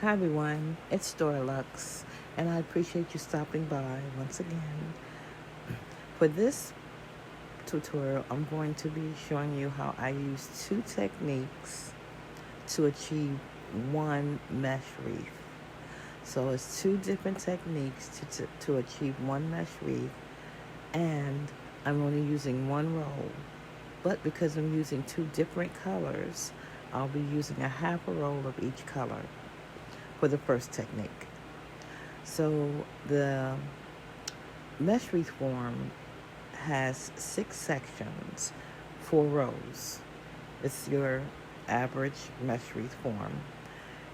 Hi everyone, it's Dora Lux, and I appreciate you stopping by once again. For this tutorial, I'm going to be showing you how I use two techniques to achieve one mesh wreath. So it's two different techniques to achieve one mesh wreath, and I'm only using one roll. But because I'm using two different colors, I'll be using a half a roll of each color for the first technique. So the mesh wreath form has 6 sections, 4 rows. It's your average mesh wreath form.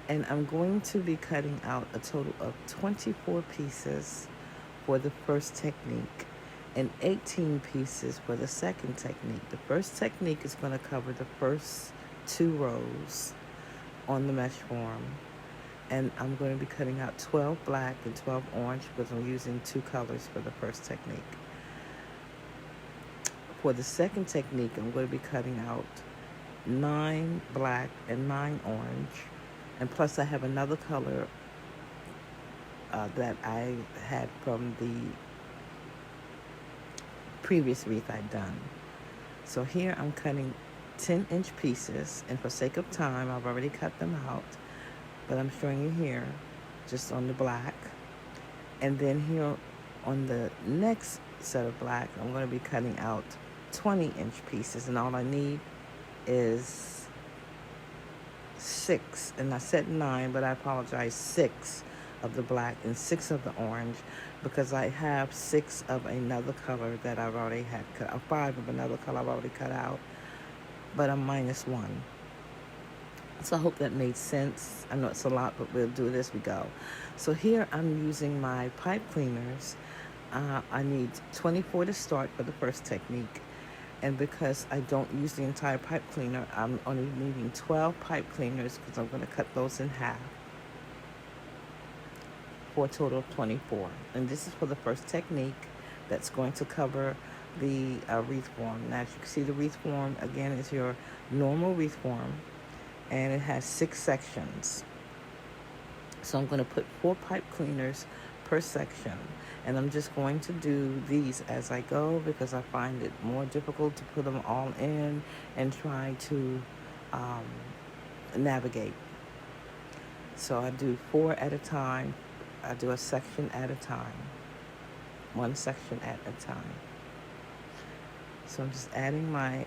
And I'm going to be cutting out a total of 24 pieces for the first technique and 18 pieces for the second technique. The first technique is going to cover the first 2 rows on the mesh form. And I'm going to be cutting out 12 black and 12 orange because I'm using 2 colors for the first technique. For the second technique, I'm going to be cutting out 9 black and 9 orange. And plus I have another color that I had from the previous wreath I'd done. So here I'm cutting 10-inch pieces, and for sake of time, I've already cut them out, but I'm showing you here just on the black. And then here on the next set of black, I'm going to be cutting out 20-inch pieces, and all I need is 6, and I said 9, but I apologize, 6 of the black and 6 of the orange, because I have 6 of another color that I've already had cut, 5 of another color I've already cut out, but I'm minus 1. So I hope that made sense. I know it's a lot, but we'll do it as we go. So here I'm using my pipe cleaners. I need 24 to start for the first technique. And because I don't use the entire pipe cleaner, I'm only needing 12 pipe cleaners because I'm going to cut those in half for a total of 24. And this is for the first technique that's going to cover the wreath form. Now, as you can see, the wreath form, again, is your normal wreath form, and it has 6 sections. So I'm going to put 4 pipe cleaners per section, and I'm just going to do these as I go because I find it more difficult to put them all in and try to navigate. So I do 4 at a time. I do a section at a time, 1 section at a time. So I'm just adding my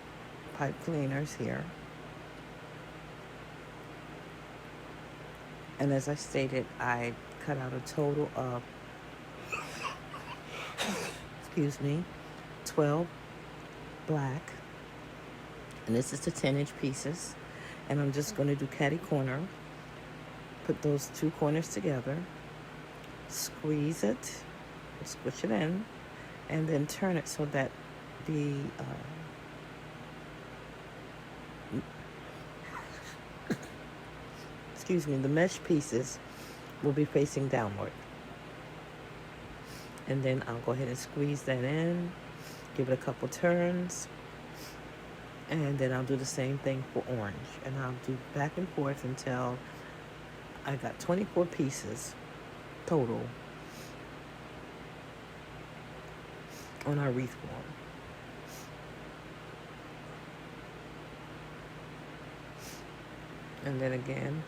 pipe cleaners here. And as I stated, I cut out a total of 12 black, and this is the 10-inch pieces, and I'm just going to do catty corner, put those 2 corners together, squeeze it, squish it in, and then turn it so that the the mesh pieces will be facing downward. And then I'll go ahead and squeeze that in, give it a couple turns, and then I'll do the same thing for orange. And I'll do back and forth until I got 24 pieces total on our wreath form. And then again,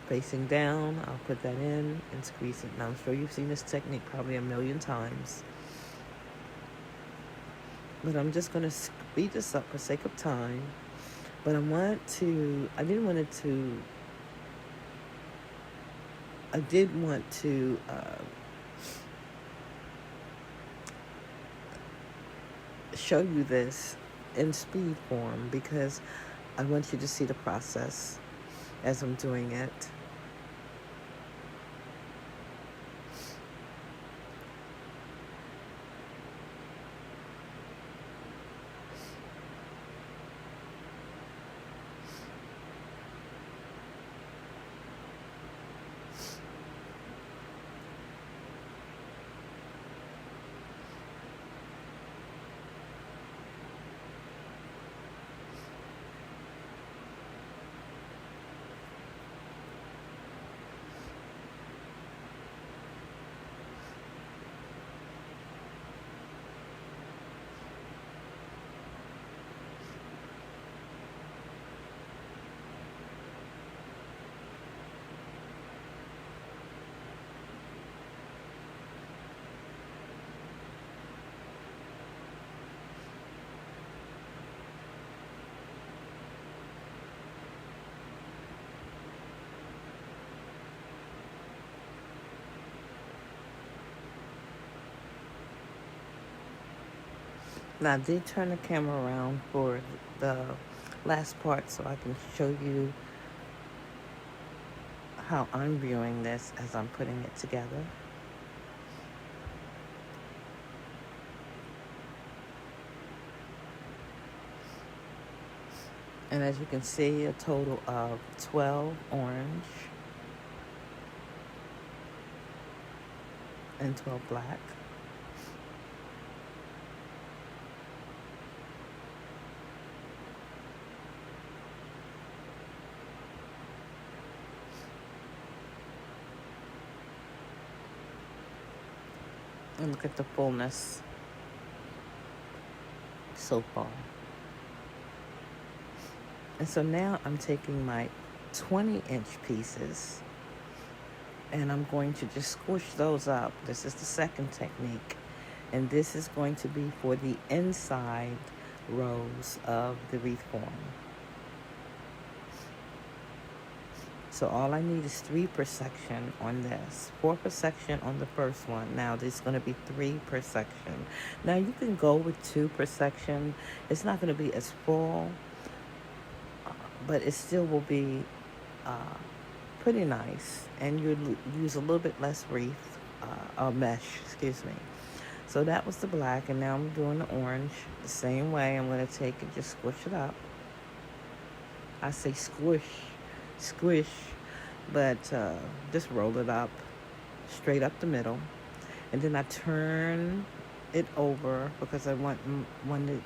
facing down, I'll put that in and squeeze it. Now, I'm sure you've seen this technique probably a million times, but I'm just going to speed this up for sake of time. But I did want to show you this in speed form because I want you to see the process as I'm doing it. Now I did turn the camera around for the last part so I can show you how I'm viewing this as I'm putting it together. And as you can see, a total of 12 orange and 12 black. And look at the fullness so far. And so now I'm taking my 20-inch pieces and I'm going to just squish those up. This is the second technique. And this is going to be for the inside rows of the wreath form. So all I need is 3 per section on this, 4 per section on the first one. Now there's going to be 3 per section. Now you can go with 2 per section. It's not going to be as full, but it still will be pretty nice, and you use a little bit less wreath, mesh, excuse me. So that was the black, and now I'm doing the orange the same way. I'm going to take it, just squish it up. I say squish, but just roll it up, straight up the middle. And then I turn it over because I wanted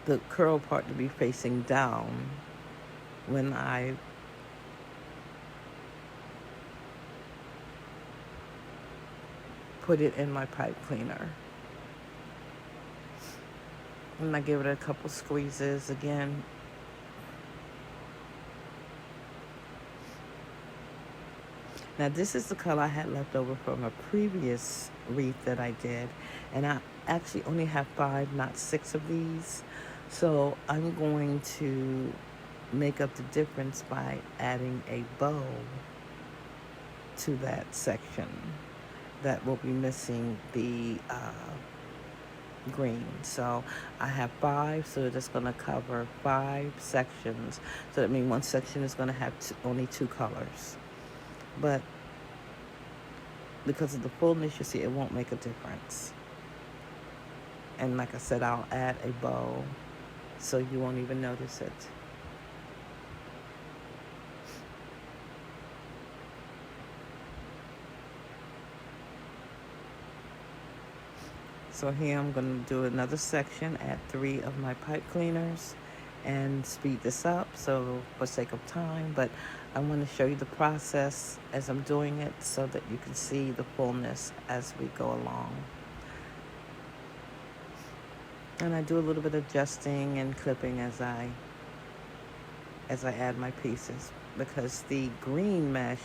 the curl part to be facing down when I put it in my pipe cleaner. And I give it a couple squeezes again. Now this is the color I had left over from a previous wreath that I did, and I actually only have 5, not 6 of these. So I'm going to make up the difference by adding a bow to that section that will be missing the green. So I have 5, so that's going to cover 5 sections. So that means one section is going to have only 2 colors. But because of the fullness, you see, it won't make a difference. And like I said, I'll add a bow so you won't even notice it. So here I'm going to do another section, add 3 of my pipe cleaners, and speed this up so for sake of time, but I want to show you the process as I'm doing it so that you can see the fullness as we go along. And I do a little bit of adjusting and clipping as I add my pieces, because the green mesh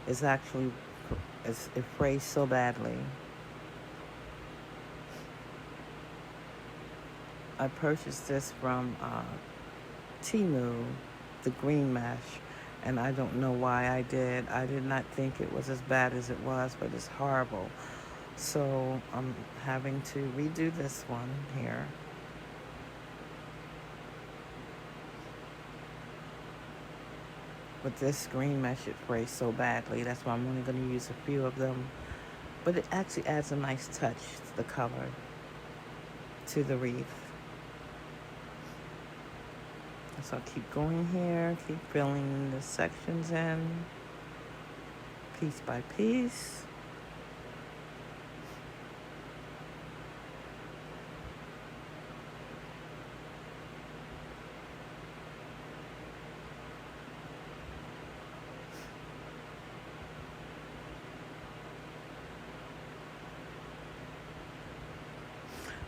is actually, it frays so badly. I purchased this from Temu, the green mesh, and I don't know why I did. I did not think it was as bad as it was, but it's horrible. So I'm having to redo this one here. But this green mesh, it frays so badly. That's why I'm only going to use a few of them. But it actually adds a nice touch to the color, to the wreath. So I'll keep going here, keep filling the sections in, piece by piece.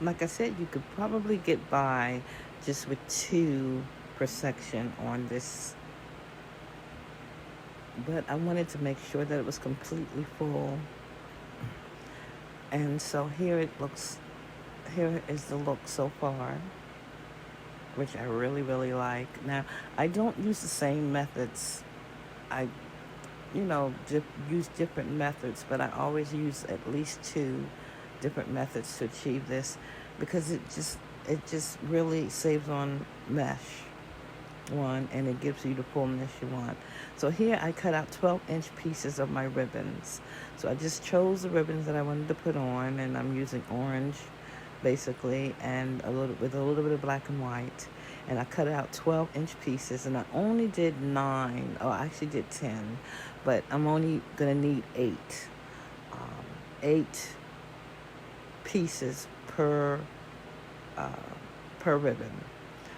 Like I said, you could probably get by just with 2 per section on this, but I wanted to make sure that it was completely full. And so here is the look so far, which I really, really like. Now, I don't use the same methods. I, use different methods, but I always use at least 2 different methods to achieve this because it just really saves on mesh one, and it gives you the fullness you want. So here I cut out 12-inch pieces of my ribbons. So I just chose the ribbons that I wanted to put on, and I'm using orange basically, and a little bit of black and white. And I cut out 12-inch pieces, and I only did 9, or I actually did 10, but I'm only gonna need 8. 8 pieces uh, per ribbon.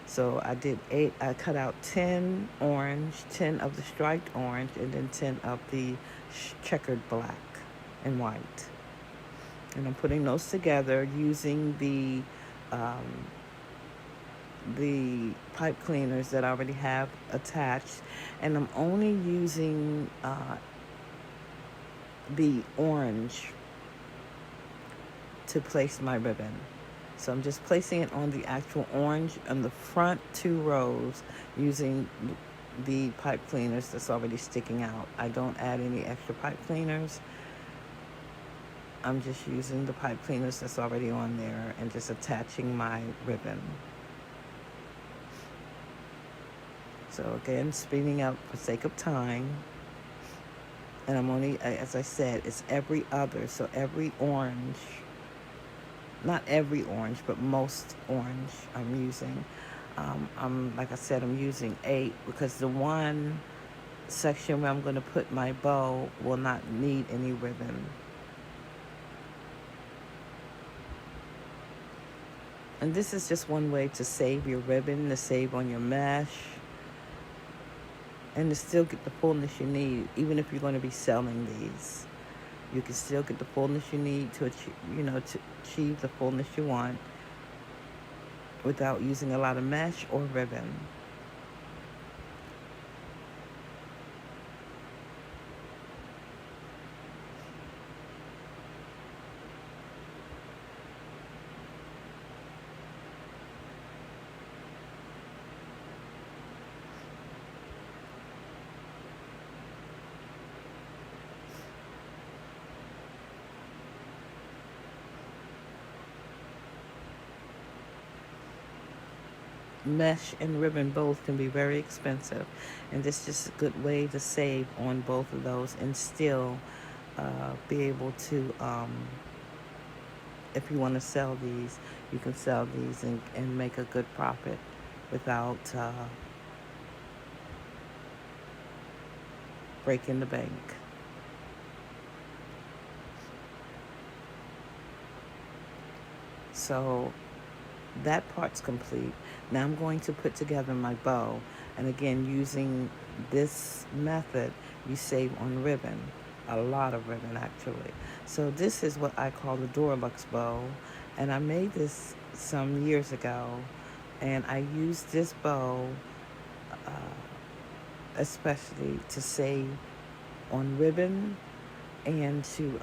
So I did 8. I cut out 10 orange, 10 of the striped orange, and then 10 of the checkered black and white. And I'm putting those together using the pipe cleaners that I already have attached, and I'm only using the orange to place my ribbon. So I'm just placing it on the actual orange on the front 2 rows using the pipe cleaners that's already sticking out. I don't add any extra pipe cleaners. I'm just using the pipe cleaners that's already on there and just attaching my ribbon. So again, speeding up for sake of time. And I'm only, as I said, it's every other. So every orange, not every orange, but most orange I'm using. Like I said, I'm using 8 because the one section where I'm going to put my bow will not need any ribbon. And this is just one way to save your ribbon, to save on your mesh, and to still get the fullness you need, even if you're going to be selling these. You can still get the fullness you need to achieve the fullness you want without using a lot of mesh or ribbon. Mesh and ribbon both can be very expensive, and this is just a good way to save on both of those and still be able to, if you want to sell these, you can sell these and make a good profit without breaking the bank. So that part's complete. Now I'm going to put together my bow, and again, using this method, you save on ribbon, a lot of ribbon actually. So this is what I call the Dorlux bow, and I made this some years ago, and I used this bow especially to save on ribbon and to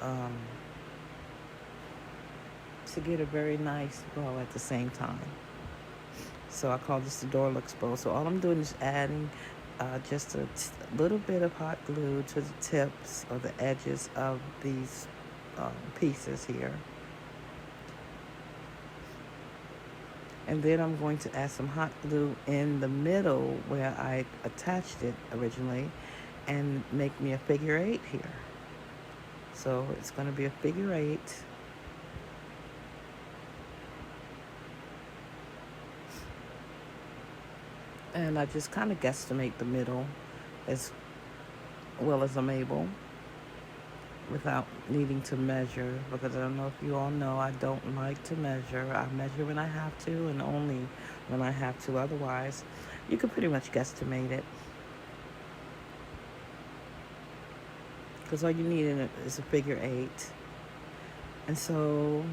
get a very nice bow at the same time. So I call this the Dorlux bow. So all I'm doing is adding just a little bit of hot glue to the tips or the edges of these pieces here. And then I'm going to add some hot glue in the middle where I attached it originally and make me a figure 8 here. So it's going to be a figure 8. And I just kind of guesstimate the middle as well as I'm able without needing to measure, because I don't know if you all know, I don't like to measure. I measure when I have to and only when I have to. Otherwise, you can pretty much guesstimate it, because all you need in it is a figure 8. And so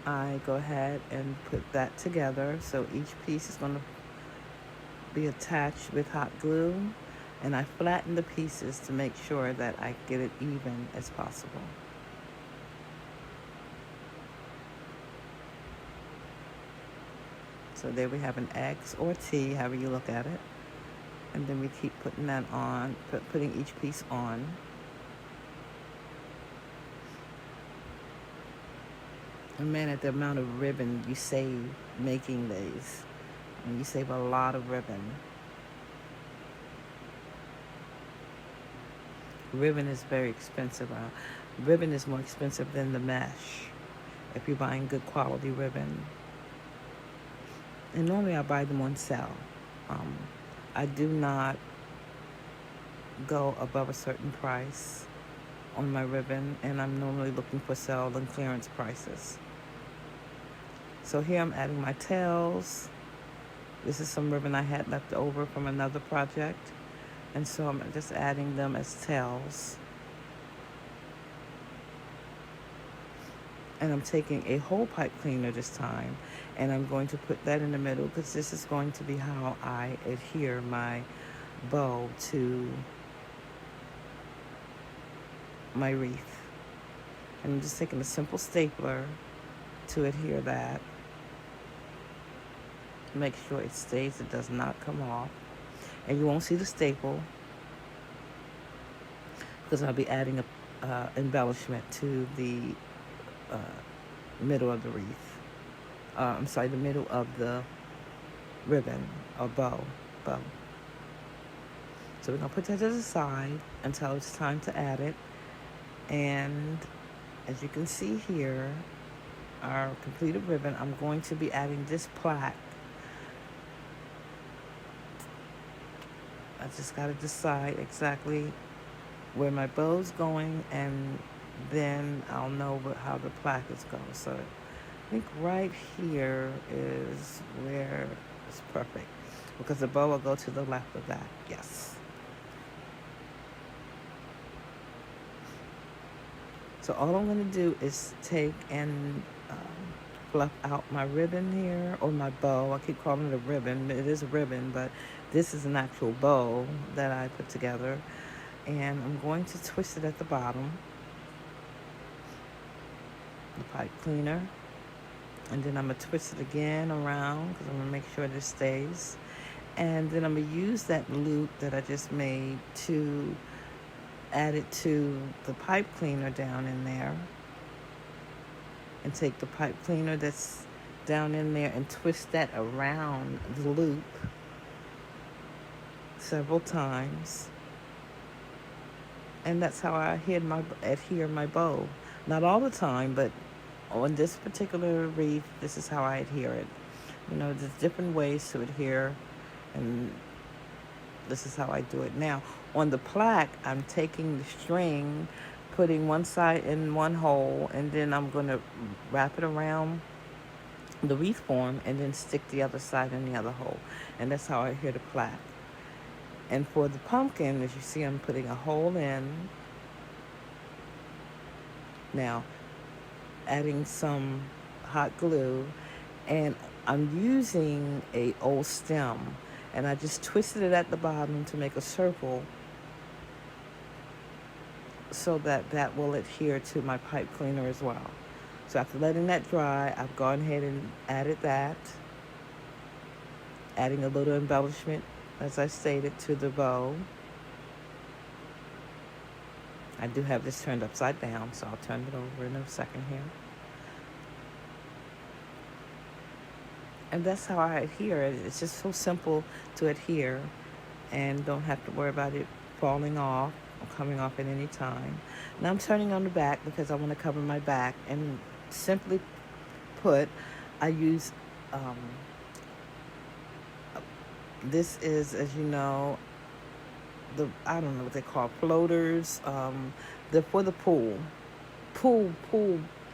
I go ahead and put that together. So each piece is going to be attached with hot glue, and I flatten the pieces to make sure that I get it even as possible. So there we have an X or T, however you look at it, and then we keep putting that on, putting each piece on. And man, at the amount of ribbon you save making these, and you save a lot of ribbon. Ribbon is very expensive. Ribbon is more expensive than the mesh if you're buying good quality ribbon. And normally I buy them on sale. Um, I do not go above a certain price on my ribbon, and I'm normally looking for sale and clearance prices. So here I'm adding my tails. This is some ribbon I had left over from another project, and so I'm just adding them as tails. And I'm taking a hole pipe cleaner this time, and I'm going to put that in the middle because this is going to be how I adhere my bow to my wreath. And I'm just taking a simple stapler to adhere that. Make sure it stays, it does not come off. And you won't see the staple because I'll be adding a embellishment to the middle of the wreath. I'm sorry, the middle of the ribbon or bow. So we're going to put that to the side until it's time to add it. And as you can see here, our completed ribbon, I'm going to be adding this plaque. I just got to decide exactly where my bow's going, and then I'll know how the plaque is going. So I think right here is where it's perfect, because the bow will go to the left of that. Yes. So all I'm going to do is take and fluff out my ribbon here, or my bow. I keep calling it a ribbon. It is a ribbon, but this is an actual bow that I put together. And I'm going to twist it at the bottom, the pipe cleaner. And then I'm going to twist it again around because I'm going to make sure this stays. And then I'm going to use that loop that I just made to add it to the pipe cleaner down in there. And take the pipe cleaner that's down in there and twist that around the loop several times. And that's how I adhere my bow. Not all the time, but on this particular wreath, this is how I adhere it. You know, there's different ways to adhere, and this is how I do it. Now, on the plaque, I'm taking the string, putting one side in one hole, and then I'm going to wrap it around the wreath form and then stick the other side in the other hole. And that's how I adhere the plaque. And for the pumpkin, as you see, I'm putting a hole in. Now, adding some hot glue, and I'm using a old stem, and I just twisted it at the bottom to make a circle so that that will adhere to my pipe cleaner as well. So after letting that dry, I've gone ahead and added that, adding a little embellishment, as I stated, to the bow. I do have this turned upside down, so I'll turn it over in a second here. And that's how I adhere it. It's just so simple to adhere, and don't have to worry about it falling off or coming off at any time. Now I'm turning on the back because I want to cover my back, and simply put, I use this is, as you know, I don't know what they call floaters. They're for the pool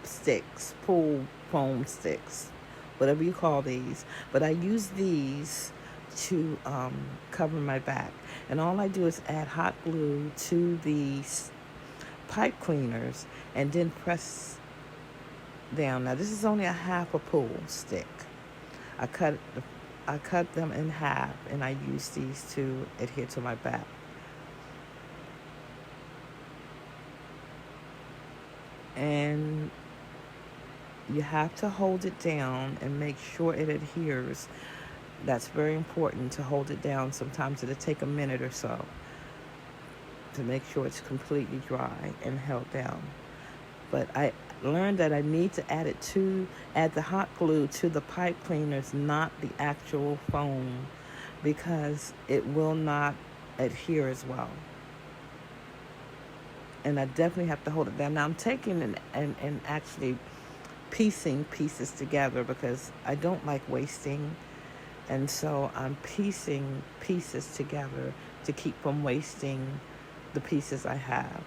sticks, pool foam sticks, whatever you call these. But I use these to cover my back, and all I do is add hot glue to these pipe cleaners and then press down. Now this is only a half a pool stick. I cut them in half, and I use these to adhere to my back. And you have to hold it down and make sure it adheres. That's very important, to hold it down. Sometimes it'll take a minute or so to make sure it's completely dry and held down. But I learned that I need to add the hot glue to the pipe cleaners, not the actual foam, because it will not adhere as well. And I definitely have to hold it down. Now I'm taking and actually piecing pieces together because I don't like wasting. And so I'm piecing pieces together to keep from wasting the pieces I have.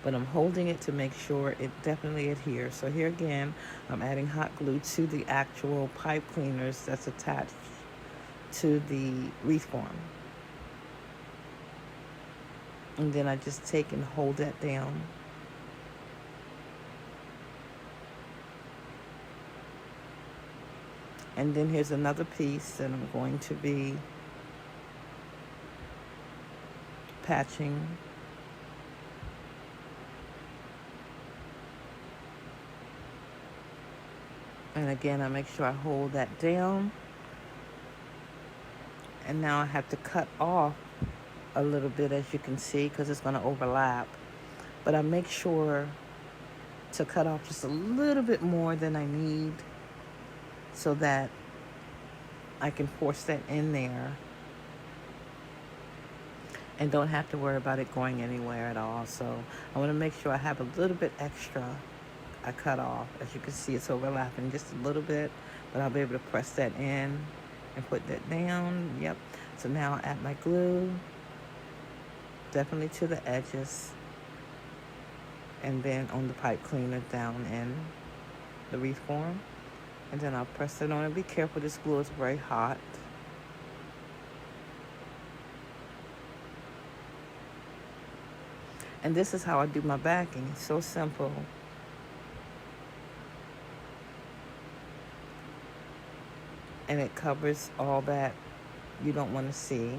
But I'm holding it to make sure it definitely adheres. So here again, I'm adding hot glue to the actual pipe cleaners that's attached to the wreath form. And then I just take and hold that down. And then here's another piece that I'm going to be patching. And again, I make sure I hold that down. And now I have to cut off a little bit, as you can see, because it's going to overlap. But I make sure to cut off just a little bit more than I need so that I can force that in there and don't have to worry about it going anywhere at all. So I want to make sure I have a little bit extra I cut off. As you can see, it's overlapping just a little bit, but I'll be able to press that in and put that down. Yep. So now I add my glue, definitely to the edges, and then on the pipe cleaner down in the wreath form. And then I'll press it on, and be careful, this glue is very hot. And this is how I do my backing. It's so simple. And it covers all that you don't want to see.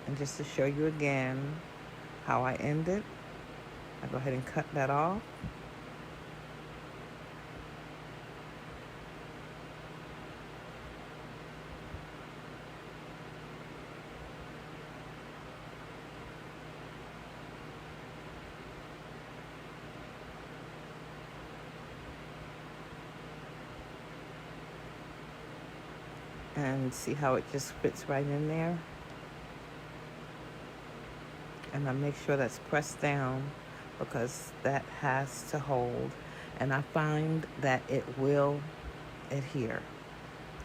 And just to show you again how I end it, I go ahead and cut that off. And see how it just fits right in there. And I make sure that's pressed down because that has to hold. And I find that it will adhere.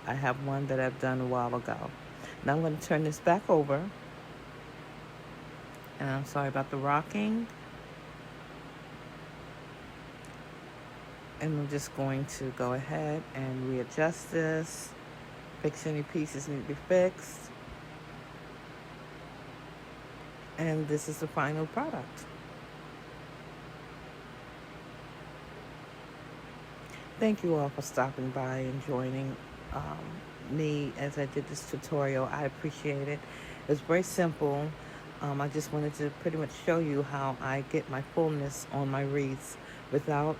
I have one that I've done a while ago. Now I'm going to turn this back over. And I'm sorry about the rocking. And I'm just going to go ahead and readjust this. Fix any pieces need to be fixed. And this is the final product. Thank you all for stopping by and joining me as I did this tutorial. I appreciate it. It's very simple. I just wanted to pretty much show you how I get my fullness on my wreaths without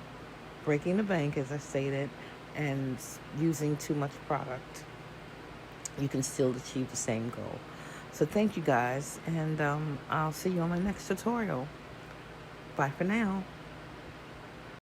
breaking the bank, as I stated, and using too much product. You can still achieve the same goal. So thank you guys, and I'll see you on my next tutorial. Bye for now.